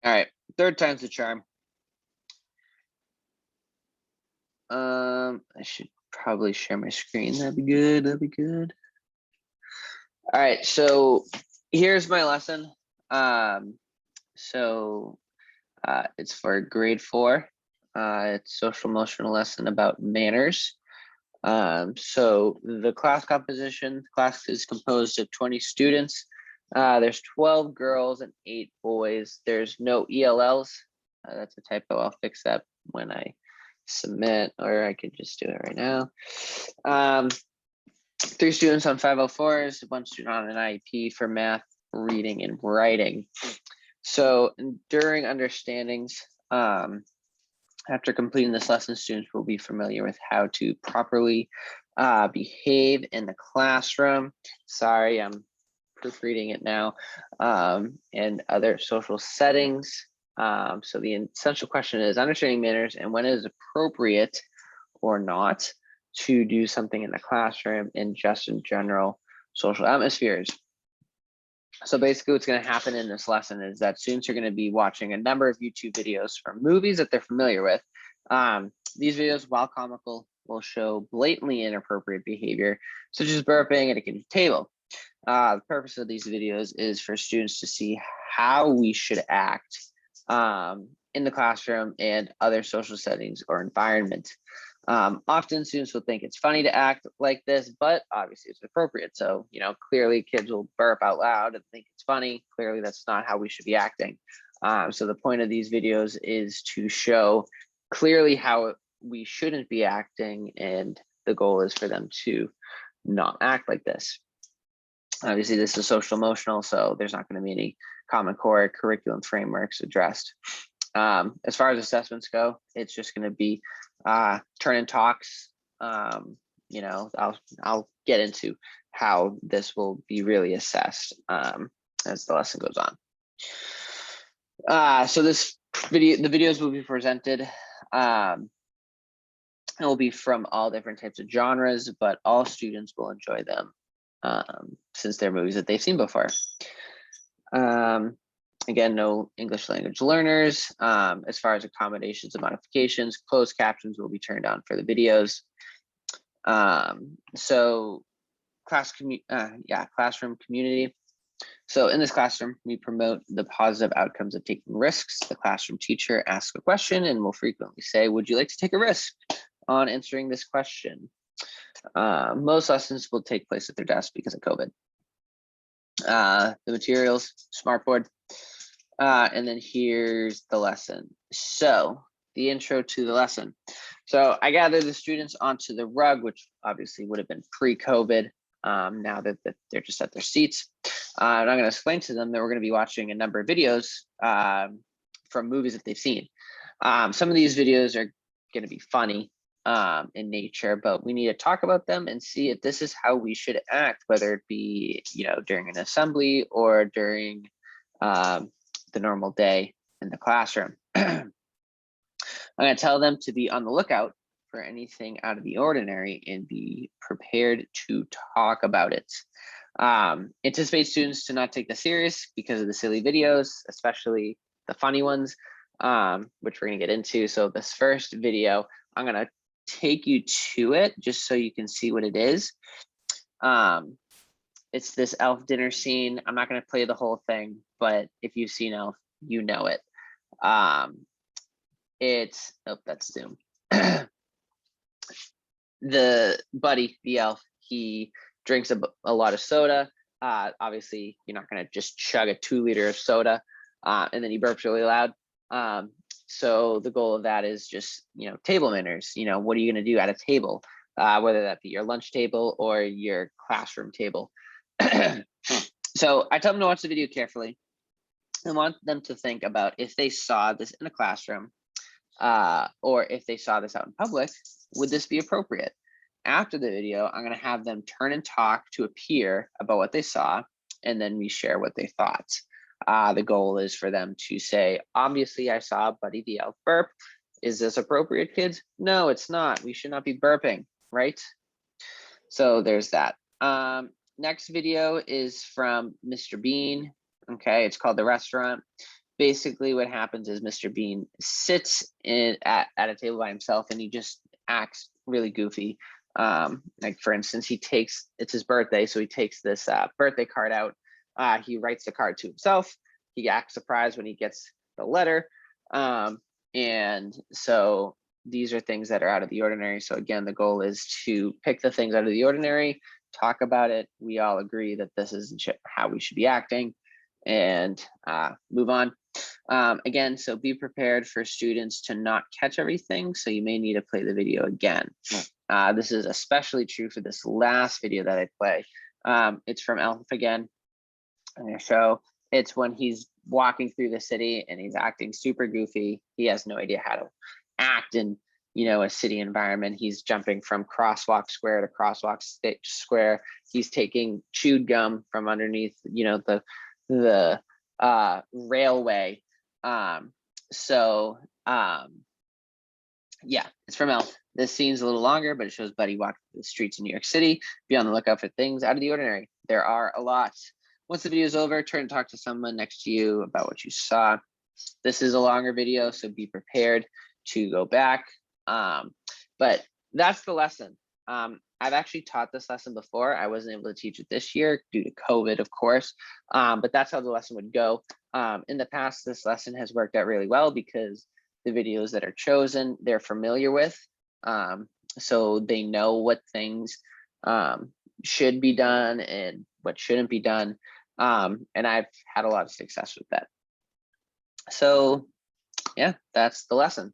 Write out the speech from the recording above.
All right, third time's the charm. I should probably share my screen. That'd be good. That'd be good. All right, so here's my lesson. Um, so it's for grade 4. It's social emotional lesson about manners. So the class composition, class is composed of 20 students. There's 12 girls and 8 boys. There's no ELLs. That's a typo. I'll fix that when I submit, or I could just do it right now. 3 students on 504s, 1 student on an IEP for math, reading, and writing. So during understandings, after completing this lesson, students will be familiar with how to properly behave in the classroom. Sorry, I'm proofreading it now. And other social settings. So the essential question is understanding manners and when it is appropriate or not to do something in the classroom and just in general social atmospheres. So basically what's going to happen in this lesson is that students are going to be watching a number of YouTube videos from movies that they're familiar with. These videos, while comical, will show blatantly inappropriate behavior, such as burping at a kitchen table. The purpose of these videos is for students to see how we should act in the classroom and other social settings or environment. Often students will think it's funny to act like this, but obviously it's appropriate. So, clearly kids will burp out loud and think it's funny. Clearly that's not how we should be acting. So the point of these videos is to show clearly how we shouldn't be acting, and the goal is for them to not act like this. Obviously this is social emotional, so there's not going to be any Common Core curriculum frameworks addressed. As far as assessments go, it's just going to be turn-in talks. I'll get into how this will be really assessed as the lesson goes on. So the videos will be presented. It will be from all different types of genres, but all students will enjoy them since they're movies that they've seen before. Again, no English language learners. As far as accommodations and modifications, closed captions will be turned on for the videos. So classroom community. So in this classroom, we promote the positive outcomes of taking risks. The classroom teacher asks a question and will frequently say, would you like to take a risk on answering this question? Most lessons will take place at their desk because of COVID. The materials, Smartboard. And then here's the lesson. So the intro to the lesson. So I gathered the students onto the rug, which obviously would have been pre-COVID. Now that they're just at their seats. And I'm going to explain to them that we're going to be watching a number of videos from movies that they've seen. Some of these videos are going to be funny in nature, but we need to talk about them and see if this is how we should act, whether it be, during an assembly or during the normal day in the classroom. I'm going to tell them to be on the lookout for anything out of the ordinary and be prepared to talk about it. Anticipate students to not take this serious because of the silly videos, especially the funny ones, which we're going to get into. So this first video, I'm going to take you to it just so you can see what it is. It's this Elf dinner scene. I'm not going to play the whole thing, but if you've seen Elf, you know it. That's Zoom. The buddy, the elf, he drinks a lot of soda. Obviously, you're not going to just chug a 2 liter of soda and then he burps really loud. So the goal of that is just, table manners. What are you going to do at a table, whether that be your lunch table or your classroom table. So I tell them to watch the video carefully. I want them to think about if they saw this in a classroom or if they saw this out in public, would this be appropriate? After the video, I'm going to have them turn and talk to a peer about what they saw, and then we share what they thought. The goal is for them to say, obviously, I saw Buddy the Elf burp. Is this appropriate, kids? No, it's not. We should not be burping, right? So there's that. Next video is from Mr. Bean. Okay, it's called The Restaurant. basically what happens is Mr. Bean sits at a table by himself and he just acts really goofy. Like for instance, it's his birthday, so he takes this birthday card out. He writes the card to himself. He acts surprised when he gets the letter. And so these are things that are out of the ordinary. So again, the goal is to pick the things out of the ordinary, talk about it. We all agree that this isn't how we should be acting, and move on. Again, so be prepared for students to not catch everything. So you may need to play the video again. This is especially true for this last video that I play. It's from Elf again. So it's when he's walking through the city and he's acting super goofy. He has no idea how to act in, a city environment. He's jumping from crosswalk square to crosswalk square. He's taking chewed gum from underneath, the railway. Yeah, it's from Elf. This scene's a little longer, but it shows Buddy walking through the streets of New York City. Be on the lookout for things out of the ordinary. There are a lot. Once the video is over, turn and talk to someone next to you about what you saw. This is a longer video, so be prepared to go back. But that's the lesson. I've actually taught this lesson before. I wasn't able to teach it this year due to COVID, of course, but that's how the lesson would go. In the past, this lesson has worked out really well because the videos that are chosen, they're familiar with, so they know what things should be done and what shouldn't be done. And I've had a lot of success with that. So yeah, that's the lesson.